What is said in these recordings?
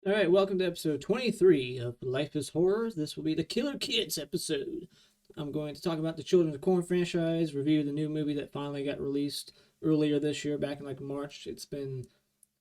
All right, welcome to episode 23 of Life is Horror. This will be the Killer Kids episode. I'm going to talk about the Children of the Corn franchise, review the new movie that finally got released earlier this year, back in like March. It's been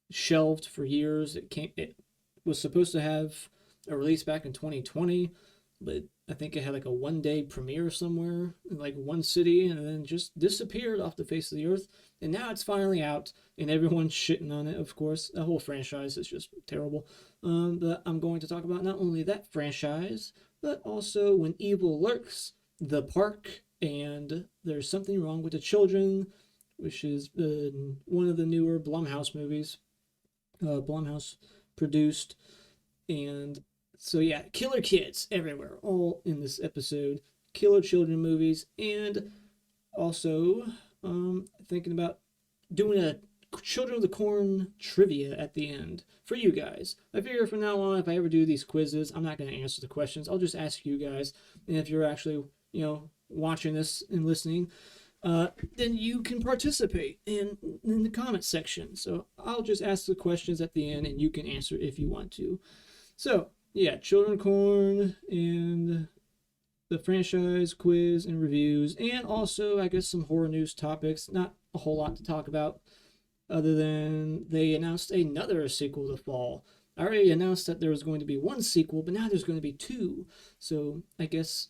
shelved for years. It was supposed to have a release back in 2020, but I think it had like a one-day premiere somewhere in like one city and then just disappeared off the face of the earth. And now it's finally out, and everyone's shitting on it, of course. The whole franchise is just terrible. But I'm going to talk about not only that franchise, but also When Evil Lurks, The Park, and There's Something Wrong with the Children, which is one of the newer Blumhouse movies. Blumhouse produced. And so, yeah, killer kids everywhere, all in this episode. Killer children movies, and also thinking about doing a Children of the Corn trivia at the end for you guys. I figure from now on, if I ever do these quizzes, I'm not going to answer the questions. I'll just ask you guys. And if you're actually, watching this and listening, then you can participate in the comment section. So I'll just ask the questions at the end, and you can answer if you want to. So, yeah, Children of Corn and the franchise quiz and reviews, and also, I guess, some horror news topics. Not a whole lot to talk about, other than they announced another sequel to fall. I already announced that there was going to be one sequel, but now there's going to be two. So I guess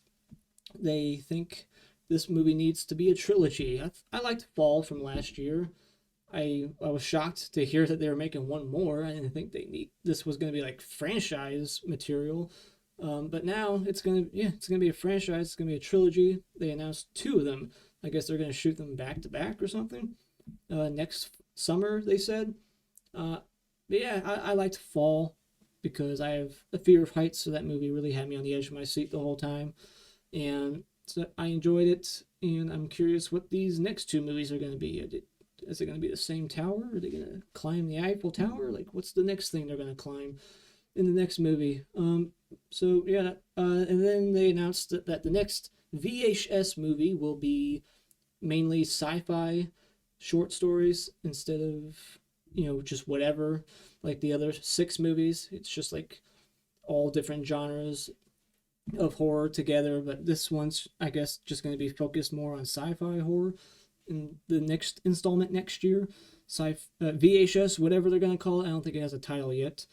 they think this movie needs to be a trilogy. I liked Fall from last year. I was shocked to hear that they were making one more. I didn't think this was going to be like franchise material. But now it's gonna be a franchise. It's gonna be a trilogy. They announced two of them. I guess they're gonna shoot them back to back or something. Next summer, they said. But yeah, I liked Fall because I have a fear of heights, so that movie really had me on the edge of my seat the whole time, and so I enjoyed it. And I'm curious what these next two movies are going to be. Is it going to be the same tower? Are they going to climb the Eiffel Tower? Like, what's the next thing they're going to climb in the next movie? So yeah, and then they announced that the next VHS movie will be mainly sci-fi short stories instead of just whatever like the other six movies. It's just like all different genres of horror together, but this one's, I guess, just going to be focused more on sci-fi horror in the next installment next year. VHS, whatever they're going to call it. I don't think it has a title yet.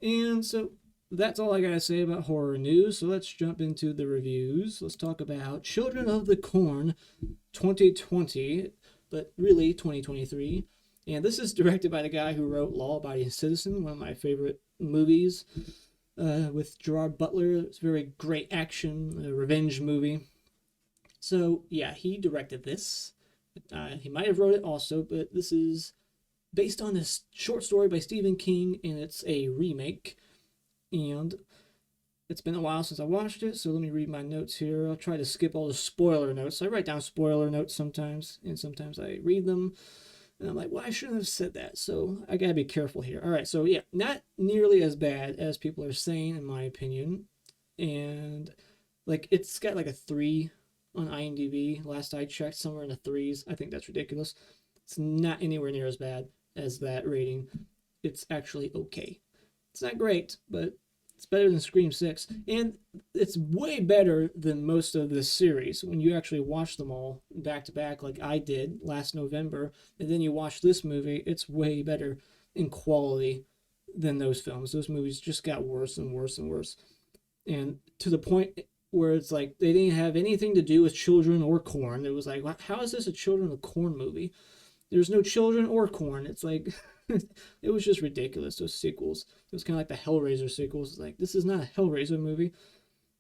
And so that's all I gotta say about horror news. So let's jump into the reviews. Let's talk about Children of the Corn 2020, but really 2023. And this is directed by the guy who wrote Law Abiding Citizen, one of my favorite movies, with Gerard Butler. It's a very great action, revenge movie. So yeah, he directed this. He might have wrote it also, but this is based on this short story by Stephen King, and it's a remake. And it's been a while since I watched it, so let me read my notes here. I'll try to skip all the spoiler notes. I write down spoiler notes sometimes, and sometimes I read them, and I'm like, well, I shouldn't have said that, so I gotta be careful here. All right, so yeah, not nearly as bad as people are saying, in my opinion. And like, it's got like a 3 on IMDb. Last I checked, somewhere in the 3s. I think that's ridiculous. It's not anywhere near as bad as that rating. It's actually okay. It's not great, but it's better than Scream 6. And it's way better than most of this series. When you actually watch them all back to back, like I did last November, and then you watch this movie, it's way better in quality than those films. Those movies just got worse and worse and worse. And to the point where it's like they didn't have anything to do with children or corn. It was like, how is this a Children of Corn movie? There's no children or corn. It's like, it was just ridiculous, those sequels. It was kind of like the Hellraiser sequels. It's like, this is not a Hellraiser movie.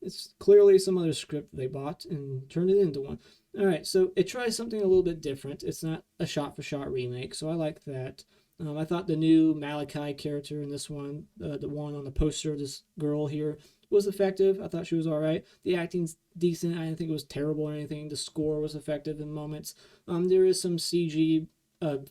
It's clearly some other script they bought and turned it into one. All right, so it tries something a little bit different. It's not a shot-for-shot remake, so I like that. I thought the new Malachi character in this one, the one on the poster, this girl here, was effective. I thought she was all right. The acting's decent. I didn't think it was terrible or anything. The score was effective in moments. There is some CG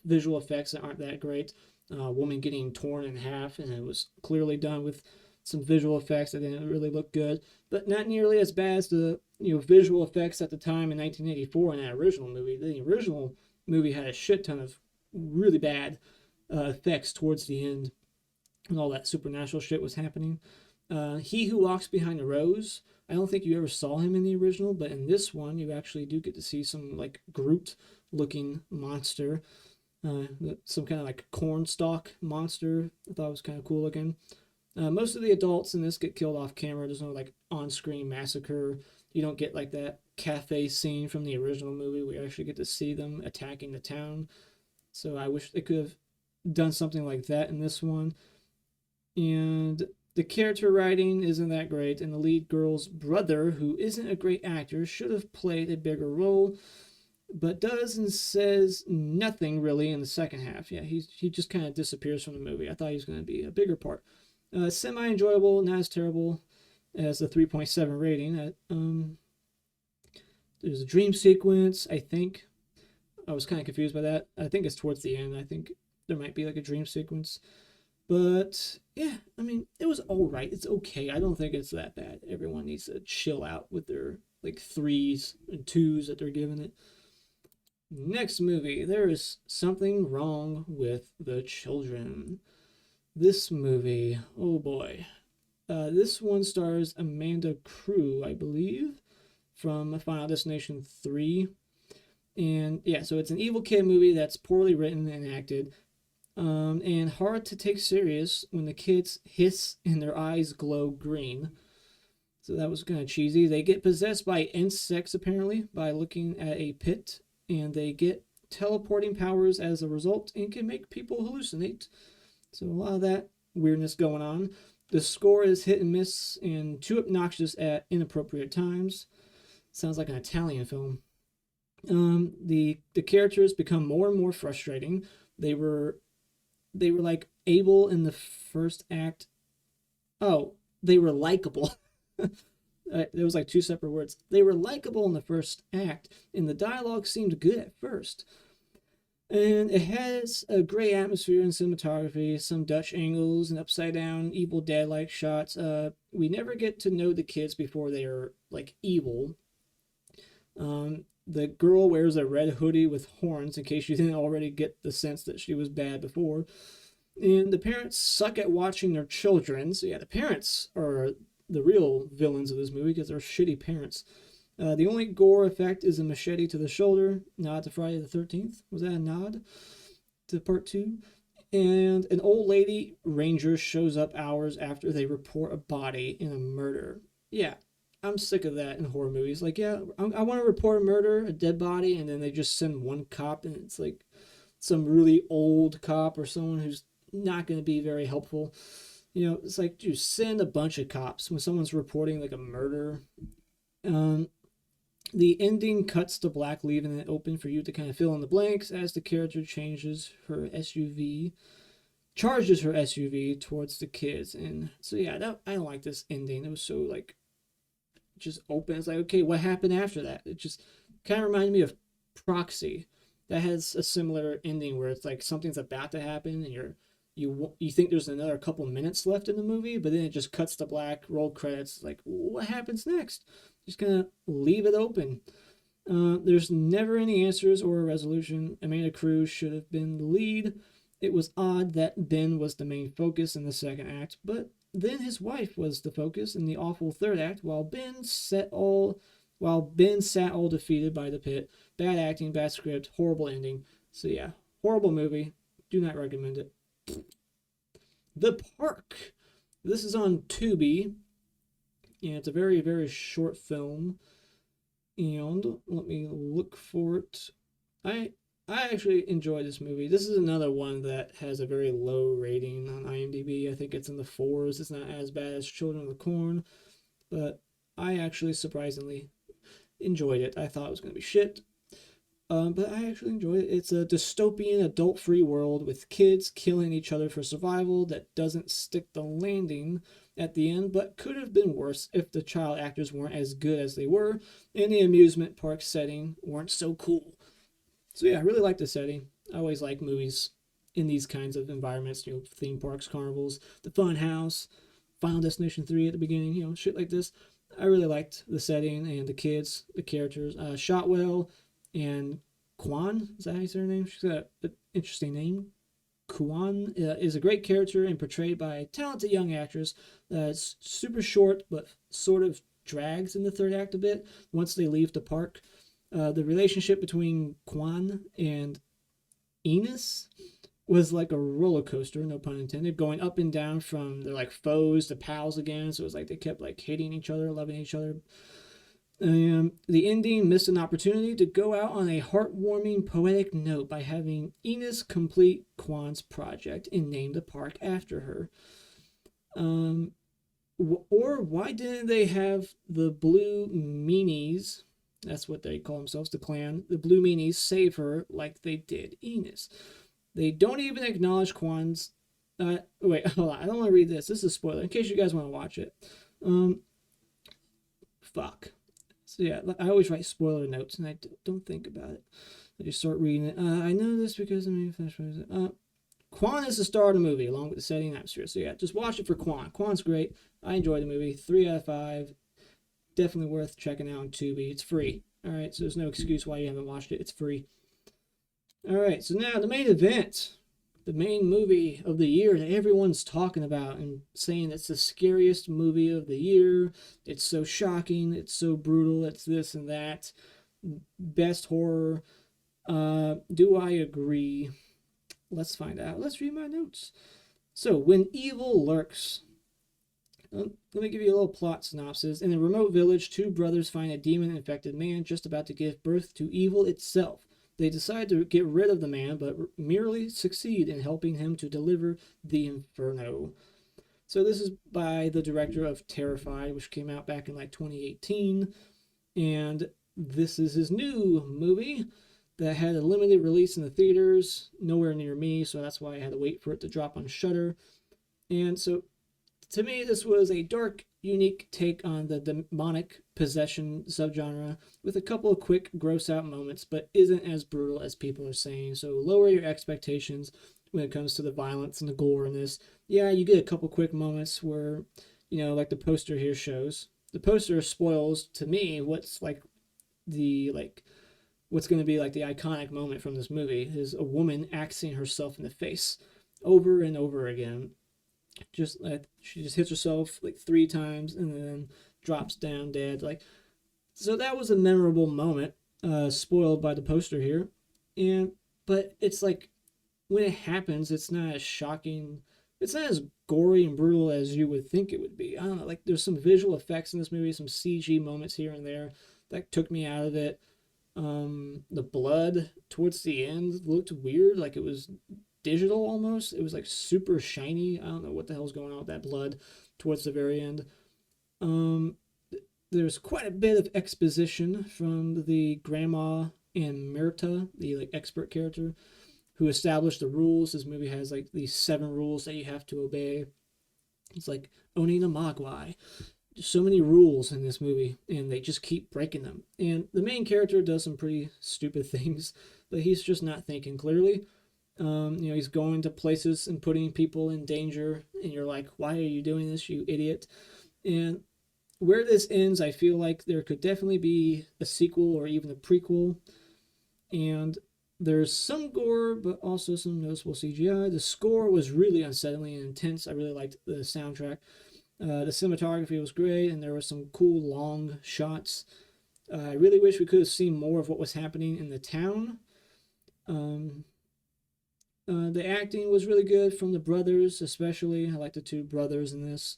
visual effects that aren't that great. Woman getting torn in half, and it was clearly done with some visual effects that didn't really look good, but not nearly as bad as the visual effects at the time in 1984 in that original movie. The original movie had a shit ton of really bad effects towards the end, when all that supernatural shit was happening. He Who Walks Behind the Rose. I don't think you ever saw him in the original, but in this one, you actually do get to see some like Groot-looking monster, some kind of like cornstalk monster. I thought it was kind of cool looking. Most of the adults in this get killed off camera. There's no like on-screen massacre. You don't get like that cafe scene from the original movie. We actually get to see them attacking the town. So I wish they could have done something like that in this one. And the character writing isn't that great, and the lead girl's brother, who isn't a great actor, should have played a bigger role, but does and says nothing really in the second half. Yeah, he just kind of disappears from the movie. I thought he was going to be a bigger part. Semi enjoyable, not as terrible as the 3.7 rating. There's a dream sequence, I think. I was kind of confused by that. I think it's towards the end. I think there might be like a dream sequence. But yeah, I mean, it was all right. It's okay. I don't think it's that bad. Everyone needs to chill out with their like 3s and 2s that they're giving it. Next movie, there is something wrong with the children. This movie, oh boy. This one stars Amanda Crew, I believe, from Final Destination 3. And yeah, so it's an evil kid movie that's poorly written and acted, and hard to take serious when the kids hiss and their eyes glow green. So that was kind of cheesy. They get possessed by insects, apparently, by looking at a pit, and they get teleporting powers as a result and can make people hallucinate. So a lot of that weirdness going on. The score is hit and miss and too obnoxious at inappropriate times. Sounds like an Italian film. The characters become more and more frustrating. They were like able in the first act. Oh, they were likable. There was like two separate words. They were likable in the first act, and the dialogue seemed good at first. And it has a great atmosphere and cinematography, some Dutch angles and upside down Evil Dead like shots. We never get to know the kids before they are like evil. The girl wears a red hoodie with horns in case you didn't already get the sense that she was bad before. And the parents suck at watching their children. So yeah, the parents are the real villains of this movie because they're shitty parents. The only gore effect is a machete to the shoulder, nod to Friday the 13th. Was that a nod to part 2? And an old lady ranger shows up hours after they report a body in a murder. Yeah, I'm sick of that in horror movies. Like, yeah, I want to report a murder, a dead body, and then they just send one cop, and it's like some really old cop or someone who's not going to be very helpful. You know, it's like, dude, send a bunch of cops when someone's reporting like a murder. The ending cuts to black, leaving it open for you to kind of fill in the blanks as the character charges her SUV towards the kids. And so yeah, I don't like this ending. It was so like just open. It's like, okay, what happened after that? It just kind of reminded me of Proxy. That has a similar ending where it's like something's about to happen and you think there's another couple minutes left in the movie, but then it just cuts to black, roll credits. Like, what happens next? Just gonna leave it open. There's never any answers or a resolution. Amanda Crew should have been the lead. It was odd that Ben was the main focus in the second act, but then his wife was the focus in the awful third act, while Ben sat all defeated by the pit. Bad acting, bad script, horrible ending. So yeah, horrible movie. Do not recommend it. The Park. This is on Tubi, and it's a very, very short film. And let me look for it. I actually enjoy this movie. This is another one that has a very low rating on IMDb. I think it's in the 4s. It's not as bad as Children of the Corn, but I actually surprisingly enjoyed it. I thought it was going to be shit, but I actually enjoyed it. It's a dystopian, adult-free world with kids killing each other for survival that doesn't stick the landing at the end, but could have been worse if the child actors weren't as good as they were, and the amusement park setting weren't so cool. So yeah, I really like the setting. I always like movies in these kinds of environments, you know, theme parks, carnivals, the fun house, Final Destination 3 at the beginning, you know, shit like this. I really liked the setting and the kids, the characters. Shotwell and Kwan, is that how you say her name? She's got an interesting name. Kuan is a great character and portrayed by a talented young actress that's super short but sort of drags in the third act a bit once they leave the park. The relationship between Kuan and Enos was like a roller coaster, no pun intended, going up and down from they're like foes to pals again. So it was like they kept like hating each other, loving each other. The ending missed an opportunity to go out on a heartwarming, poetic note by having Enos complete Kwan's project and name the park after her. Or why didn't they have the Blue Meanies? That's what they call themselves, the clan. The Blue Meanies save her like they did Enos. They don't even acknowledge Kwan's. Wait, hold on. I don't want to read this. This is a spoiler in case you guys want to watch it. Fuck. So yeah, I always write spoiler notes and I don't think about it. I just start reading it. I know this because Kwan is the star of the movie along with the setting and atmosphere. So yeah, just watch it for Kwan. Kwan's great. I enjoyed the movie. 3 out of 5. Definitely worth checking out on Tubi. It's free. All right, so there's no excuse why you haven't watched it. It's free. All right, so now the main event, the main movie of the year that everyone's talking about and saying it's the scariest movie of the year. It's so shocking. It's so brutal. It's this and that. Best horror. Do I agree? Let's find out. Let's read my notes. So, when evil lurks. Let me give you a little plot synopsis. In a remote village, 2 brothers find a demon-infected man just about to give birth to evil itself. They decide to get rid of the man, but merely succeed in helping him to deliver the inferno. So this is by the director of Terrified, which came out back in like 2018. And this is his new movie that had a limited release in the theaters, nowhere near me, so that's why I had to wait for it to drop on Shudder. And so, to me, this was a dark, unique take on the demonic possession subgenre with a couple of quick, gross-out moments, but isn't as brutal as people are saying. So lower your expectations when it comes to the violence and the gore in this. Yeah, you get a couple quick moments where, like the poster here shows. The poster spoils, to me, what's going to be like the iconic moment from this movie is a woman axing herself in the face over and over again. Just like she just hits herself like 3 times and then drops down dead. So that was a memorable moment, spoiled by the poster here. But it's like when it happens, it's not as shocking. It's not as gory and brutal as you would think it would be. I don't know. Like there's some visual effects in this movie, some CG moments here and there that took me out of it. The blood towards the end looked weird, like it was digital almost. It was like super shiny. I don't know what the hell's going on with that blood towards the very end. There's quite a bit of exposition from the grandma and Myrta, the like expert character, who established the rules. This movie has like these 7 rules that you have to obey. It's like owning a mogwai. So many rules in this movie, and they just keep breaking them. And the main character does some pretty stupid things, but he's just not thinking clearly. He's going to places and putting people in danger, and you're like, why are you doing this, you idiot? And where this ends, I feel like there could definitely be a sequel or even a prequel. And there's some gore, but also some noticeable CGI. The score was really unsettling and intense. I really liked the soundtrack. The cinematography was great, and there were some cool long shots. I really wish we could have seen more of what was happening in the town. The acting was really good from the brothers, especially. I like the 2 brothers in this.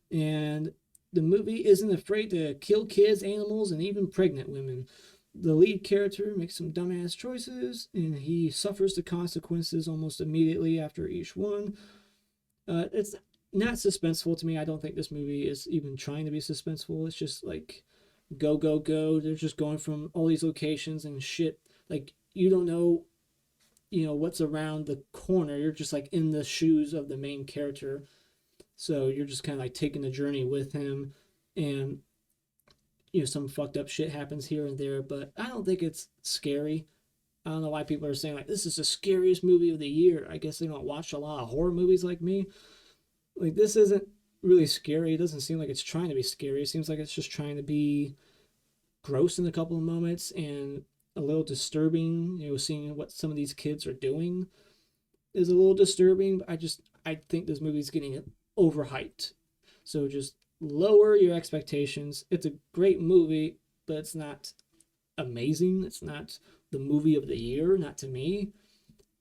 And the movie isn't afraid to kill kids, animals, and even pregnant women. The lead character makes some dumbass choices, and he suffers the consequences almost immediately after each one. It's not suspenseful to me. I don't think this movie is even trying to be suspenseful. It's just like go, go, go. They're just going from all these locations and shit. Like, you don't know, what's around the corner. You're just like in the shoes of the main character. So you're just kind of like taking the journey with him. And, some fucked up shit happens here and there. But I don't think it's scary. I don't know why people are saying, like, this is the scariest movie of the year. I guess they don't watch a lot of horror movies like me. Like, this isn't really scary. It doesn't seem like it's trying to be scary. It seems like it's just trying to be gross in a couple of moments and a little disturbing, seeing what some of these kids are doing. is a little disturbing. But I think this movie's getting overhyped. So just lower your expectations. It's a great movie, but it's not amazing. It's not the movie of the year, not to me.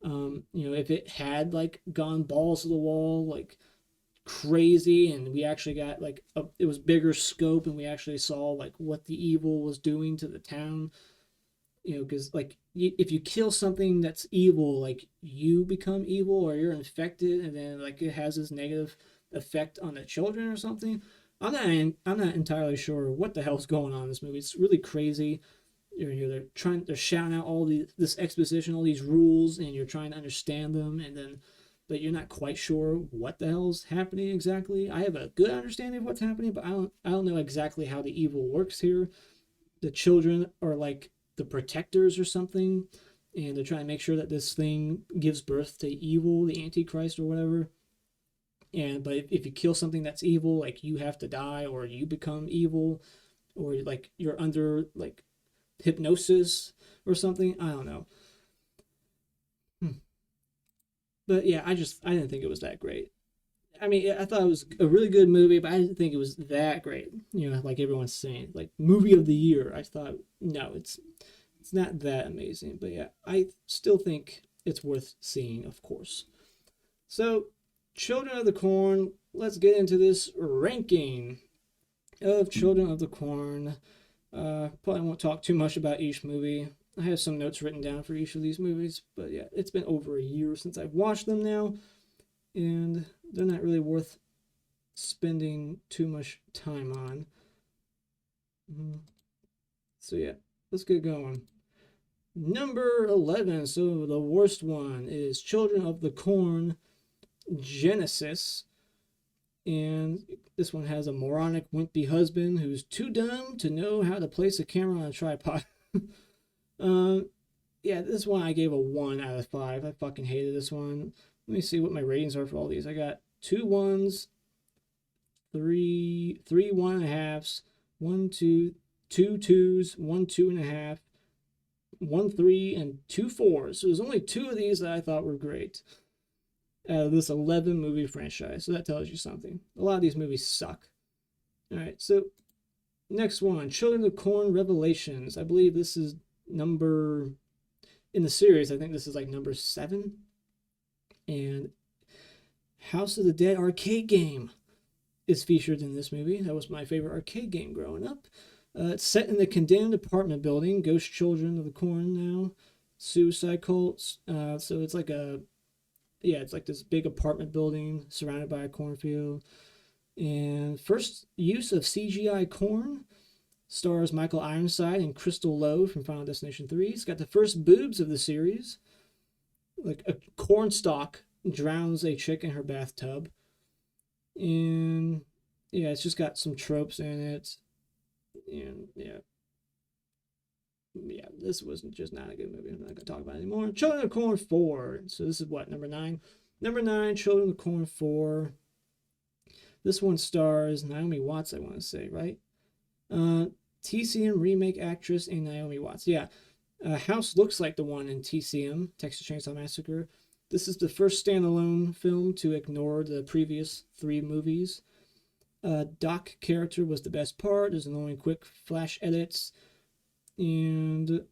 If it had like gone balls to the wall, like crazy, and we actually got like it was bigger scope, and we actually saw like what the evil was doing to the town. Because like if you kill something that's evil, like you become evil or you're infected, and then like it has this negative effect on the children or something. I'm not entirely sure what the hell's going on in this movie. It's really crazy. They're shouting out this exposition, all these rules, and you're trying to understand them, and then but you're not quite sure what the hell's happening exactly. I have a good understanding of what's happening, but I don't know exactly how the evil works here. The children are like the protectors or something, and they're trying to make sure that this thing gives birth to evil, the Antichrist or whatever. But if you kill something that's evil, like you have to die, or you become evil, or like you're under like hypnosis or something. I don't know. But yeah, I didn't think it was that great. I mean, I thought it was a really good movie, but I didn't think it was that great. Like everyone's saying, like movie of the year. I thought no, it's not that amazing. But yeah, I still think it's worth seeing, of course. So, Children of the Corn. Let's get into this ranking of Children of the Corn. Probably won't talk too much about each movie. I have some notes written down for each of these movies, but yeah, it's been over a year since I've watched them now, and they're not really worth spending too much time on. So yeah, let's get going. Number 11, so the worst one, is Children of the Corn Genesis. And this one has a moronic, wimpy husband who's too dumb to know how to place a camera on a tripod. Yeah, this one I gave a 1 out of 5. I fucking hated this one. Let me see what my ratings are for all these. I got 2 1s, 3 1.5s, 1 2, 2 2s, 1 2.5, 1 3, and 2 4s. So there's only 2 of these that I thought were great out of this 11 movie franchise. So that tells you something. A lot of these movies suck. All right, so next one, Children of the Corn Revelations. I believe this is number, in the series, I think this is like number 7. And House of the Dead arcade game is featured in this movie. That was my favorite arcade game growing up. It's set in the condemned apartment building. Ghost Children of the Corn now. Suicide cults. So it's like it's like this big apartment building surrounded by a cornfield. And first use of CGI corn. Stars Michael Ironside and Crystal Lowe from Final Destination 3. It's got the first boobs of the series. Like a corn stalk drowns a chick in her bathtub. And yeah, it's just got some tropes in it. And yeah, this was just not a good movie. I'm not going to talk about it anymore. Children of the Corn 4. So this is what, number 9? Number 9, Children of the Corn 4. This one stars Naomi Watts, I want to say, right? TCM remake actress and Naomi Watts. Yeah, House looks like the one in TCM, Texas Chainsaw Massacre. This is the first standalone film to ignore the previous 3 movies. Doc character was the best part. There's only quick flash edits. And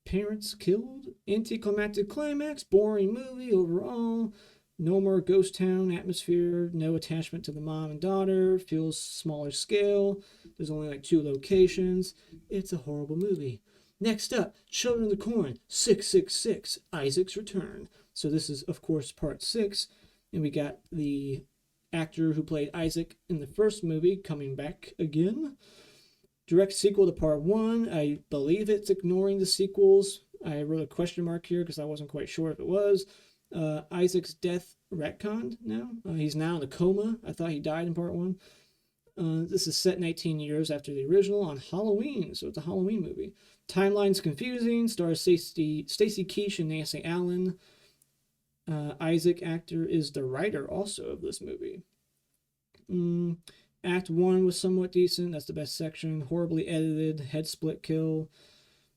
parents killed. Anticlimactic climax. Boring movie overall. No more ghost town atmosphere. No attachment to the mom and daughter. Feels smaller scale. There's only like 2 locations. It's a horrible movie. Next up, Children of the Corn 666, Isaac's Return. So this is, of course, part 6. And we got the actor who played Isaac in the first movie coming back again. Direct sequel to part 1. I believe it's ignoring the sequels. I wrote a question mark here because I wasn't quite sure if it was. Isaac's death retconned now. He's now in a coma. I thought he died in part 1. This is set 19 years after the original on Halloween, so it's a Halloween movie. Timeline's confusing. Stars Stacy Keach and Nancy Allen. Isaac actor is the writer also of this movie. Act 1 was somewhat decent. That's the best section. Horribly edited. Head split kill.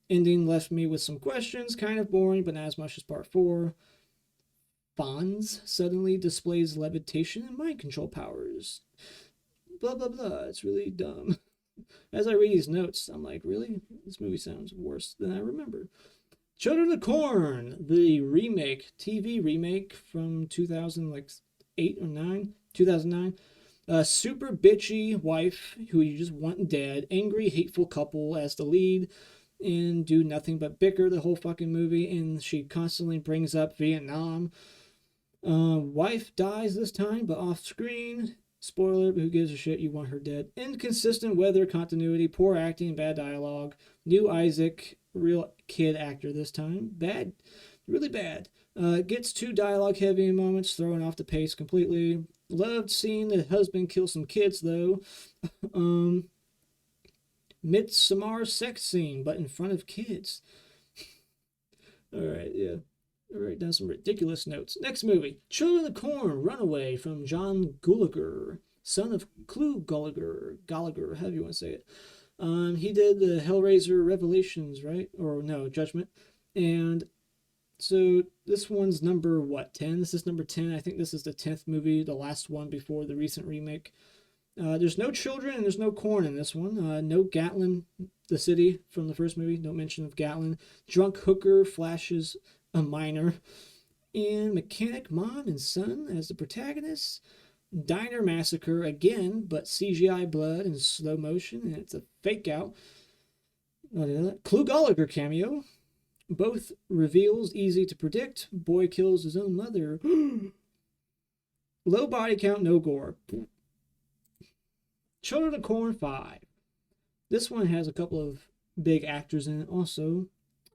Ending left me with some questions. Kind of boring, but not as much as part 4. Fonz suddenly displays levitation and mind control powers. Blah, blah, blah. It's really dumb. As I read these notes, I'm like, really? This movie sounds worse than I remember. Children of the Corn, the remake, TV remake from 2008 or 9, 2009. A super bitchy wife who you just want dead, angry, hateful couple as the lead, and do nothing but bicker the whole fucking movie, and she constantly brings up Vietnam. Wife dies this time, but off screen. Spoiler, but who gives a shit? You want her dead. Inconsistent weather continuity, poor acting, bad dialogue. New Isaac, real kid actor this time. Bad, really bad. Gets too dialogue heavy in moments, throwing off the pace completely. Loved seeing the husband kill some kids though. Midsommar sex scene, but in front of kids. Alright, yeah. I'll write down some ridiculous notes. Next movie, Children of the Corn, Runaway, from John Gulager, son of Clu Gulager, however you want to say it. He did the Hellraiser Revelations, right? Or no, Judgment. And so this one's number, 10? This is number 10. I think this is the 10th movie, the last one before the recent remake. There's no children and there's no corn in this one. No Gatlin, the city from the first movie. No mention of Gatlin. Drunk hooker flashes a minor. And mechanic mom and son as the protagonists. Diner massacre again, but CGI blood and slow motion, and it's a fake out. Clu Gallagher cameo. Both reveals easy to predict. Boy kills his own mother. Low body count, no gore. Children of the Corn 5. This one has a couple of big actors in it also.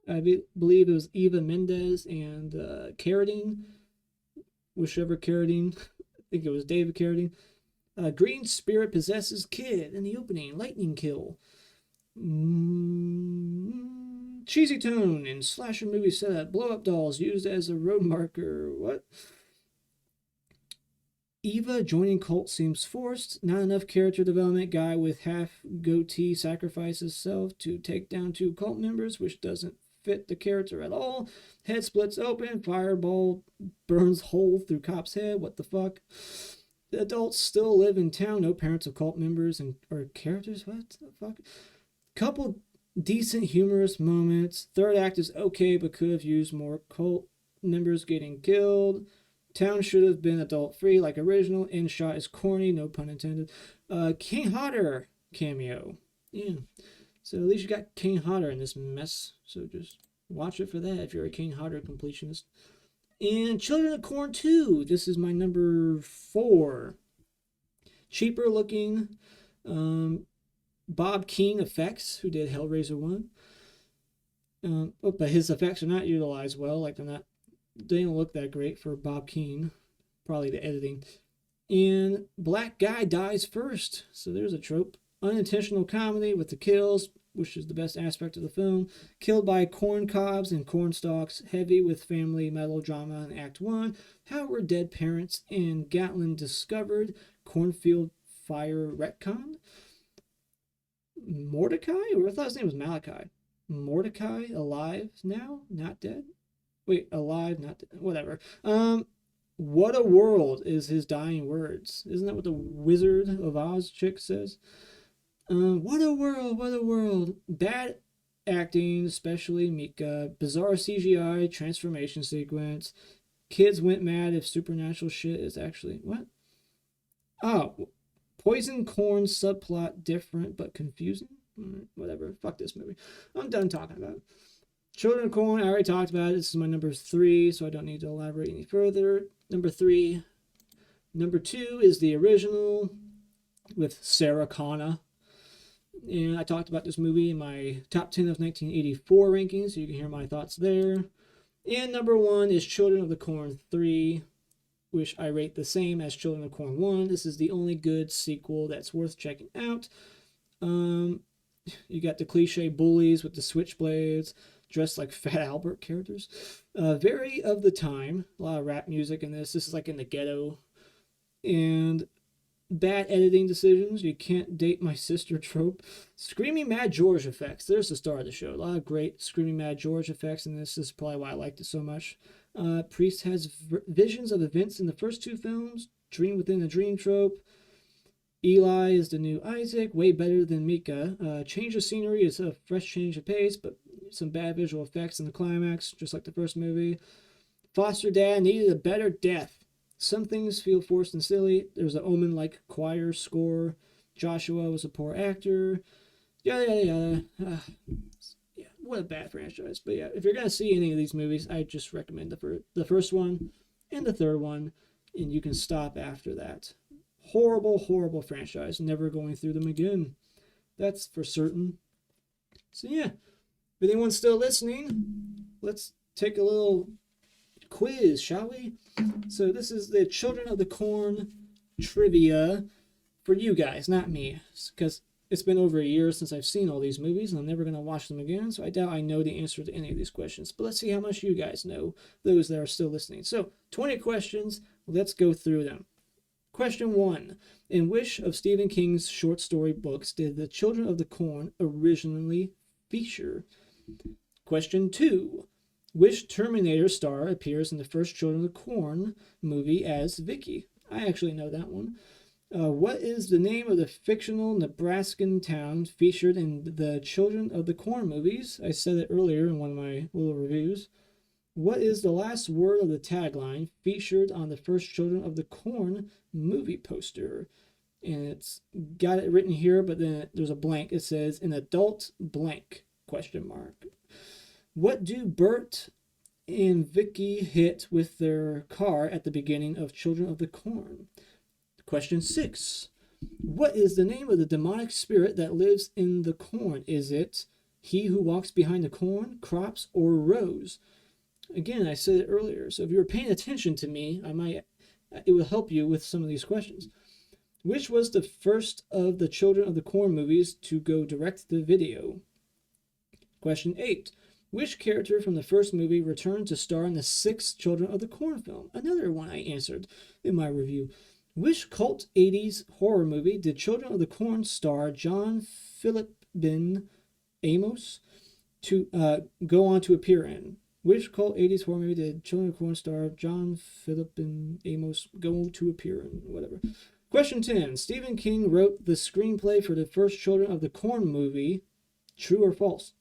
I believe it was Eva Mendes and Carradine. Whichever Carradine. I think it was David Carradine. Green spirit possesses kid in the opening. Lightning kill. Cheesy tone in slasher movie setup. Blow up dolls used as a road marker. What? Eva joining cult seems forced. Not enough character development. Guy with half goatee sacrifices self to take down 2 cult members, which doesn't fit the character at all. Head splits open. Fireball burns hole through cop's head. What the fuck? The adults still live in town. No parents of cult members or characters. What the fuck? Couple decent humorous moments. Third act is okay, but could have used more cult members getting killed. Town should have been adult free like original. End shot is corny, no pun intended. King Hodder cameo. Yeah. So at least you got King Hodder in this mess. So just watch it for that if you're a King Hodder completionist. And Children of Corn 2. This is my number 4. Cheaper looking. Bob King effects, who did Hellraiser 1. But his effects are not utilized well. Like they don't look that great for Bob King. Probably the editing. And black guy dies first. So there's a trope. Unintentional comedy with the kills, which is the best aspect of the film. Killed by corn cobs and corn stalks. Heavy with family melodrama in Act 1. How were dead parents and Gatlin discovered? Cornfield fire retcon. Mordecai? Or I thought his name was Malachi. Mordecai alive now? Not dead? Wait, alive, not dead. Whatever. What a world is his dying words. Isn't that what the Wizard of Oz chick says? What a world, what a world. Bad acting, especially Mika. Bizarre CGI, transformation sequence. Kids went mad if supernatural shit is actually... What? Oh, Poison Corn subplot different but confusing? Whatever. Fuck this movie. I'm done talking about it. Children of Corn, I already talked about it. This is my number 3, so I don't need to elaborate any further. Number 3. Number 2 is the original with Sarah Connor. And I talked about this movie in my top 10 of 1984 rankings, so you can hear my thoughts there. And number 1 is Children of the Corn 3, which I rate the same as Children of the Corn 1. This is the only good sequel that's worth checking out. You got the cliche bullies with the switchblades, dressed like Fat Albert characters. Very of the time. A lot of rap music in this. This is like in the ghetto. And bad editing decisions. You can't date my sister trope. Screaming Mad George effects. There's the star of the show. A lot of great Screaming Mad George effects, and this is probably why I liked it so much. Priest has visions of events in the first two films. Dream within a dream trope. Eli is the new Isaac, way better than Mika. Change of scenery is a fresh change of pace, but some bad visual effects in the climax, just like the first movie. Foster dad needed a better death. Some things feel forced and silly. There's an Omen-like choir score. Joshua was a poor actor. Yada, yada, yada. Yeah, what a bad franchise. But yeah, if you're going to see any of these movies, I just recommend the first one and the third one, and you can stop after that. Horrible, horrible franchise. Never going through them again. That's for certain. So yeah, if anyone's still listening, let's take a little quiz, shall we? So this is the Children of the Corn trivia for you guys, not me, because it's been over a year since I've seen all these movies, and I'm never going to watch them again, so I doubt I know the answer to any of these questions. But let's see how much you guys know, those that are still listening. So, 20 questions. Let's go through them. Question 1. In which of Stephen King's short story books did the Children of the Corn originally feature? Question 2. Which Terminator star appears in the first Children of the Corn movie as Vicky? I actually know that one. What is the name of the fictional Nebraskan town featured in the Children of the Corn movies? I said it earlier in one of my little reviews. What is the last word of the tagline featured on the first Children of the Corn movie poster? And it's got it written here, but then there's a blank. It says, an adult blank, question mark. What do Bert and Vicky hit with their car at the beginning of Children of the Corn? Question 6. What is the name of the demonic spirit that lives in the corn? Is it he who walks behind the corn, crops, or rows? Again, I said it earlier, so if you were paying attention to me, it will help you with some of these questions. Which was the first of the Children of the Corn movies to go direct to video? Question 8. Which character from the first movie returned to star in the sixth Children of the Corn film? Another one I answered in my review. Which cult 80s horror movie did Children of the Corn star John Philip Amos to go on to appear in? Which cult 80s horror movie did Children of the Corn star John Philip Amos go to appear in? Whatever. Question 10. Stephen King wrote the screenplay for the first Children of the Corn movie. True or false?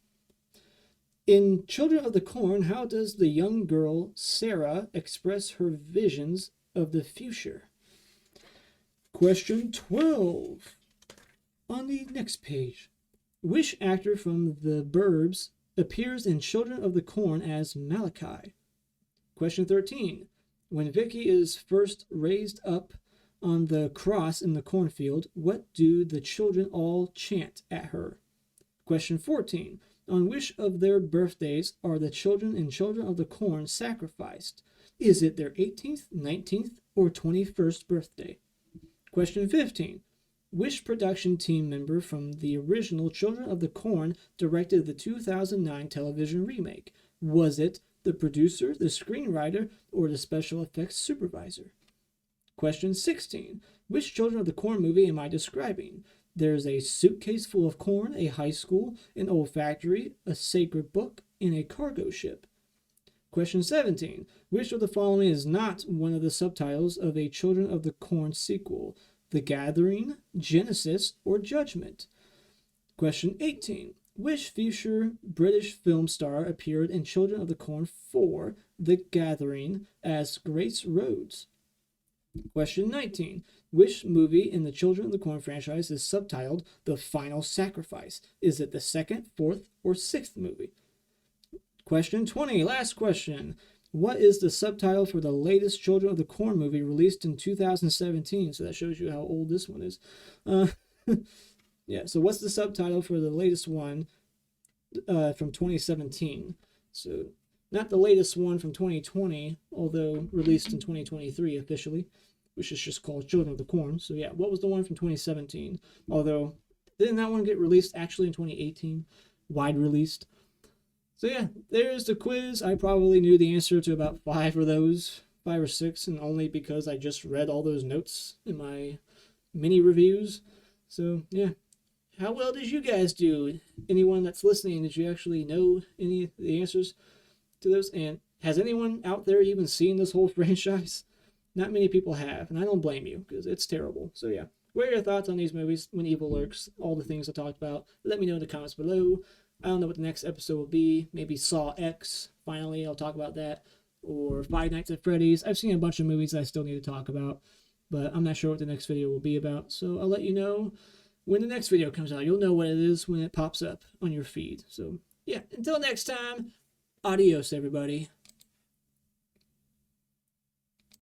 In Children of the Corn, how does the young girl Sarah express her visions of the future? Question 12. On the next page. Which actor from The Burbs appears in Children of the Corn as Malachi? Question 13. When Vicky is first raised up on the cross in the cornfield, what do the children all chant at her? Question 14. On which of their birthdays are the children in Children of the Corn sacrificed? Is it their 18th, 19th, or 21st birthday? Question 15. Which production team member from the original Children of the Corn directed the 2009 television remake? Was it the producer, the screenwriter, or the special effects supervisor? Question 16. Which Children of the Corn movie am I describing? There's a suitcase full of corn, a high school, an old factory, a sacred book, and a cargo ship. Question 17. Which of the following is not one of the subtitles of a Children of the Corn sequel? The Gathering, Genesis, or Judgment? Question 18. Which future British film star appeared in Children of the Corn 4, The Gathering, as Grace Rhodes? Question 19. Which movie in the Children of the Corn franchise is subtitled The Final Sacrifice? Is it the second, fourth, or sixth movie? Question 20. Last question. What is the subtitle for the latest Children of the Corn movie released in 2017? So that shows you how old this one is. Yeah, so what's the subtitle for the latest one from 2017? So not the latest one from 2020, although released in 2023 officially, which is just called Children of the Corn. So yeah, what was the one from 2017? Although, didn't that one get released actually in 2018? Wide released. So yeah, there's the quiz. I probably knew the answer to about 5 of those, 5 or 6, and only because I just read all those notes in my mini reviews. So yeah, how well did you guys do? Anyone that's listening, did you actually know any of the answers to those? And has anyone out there even seen this whole franchise? Not many people have, and I don't blame you because it's terrible. So yeah, what are your thoughts on these movies? When Evil Lurks, all the things I talked about. Let me know in the comments below. I don't know what the next episode will be. Maybe Saw X. Finally, I'll talk about that. Or Five Nights at Freddy's. I've seen a bunch of movies that I still need to talk about, but I'm not sure what the next video will be about. So I'll let you know when the next video comes out. You'll know what it is when it pops up on your feed. So yeah, until next time, adios, everybody.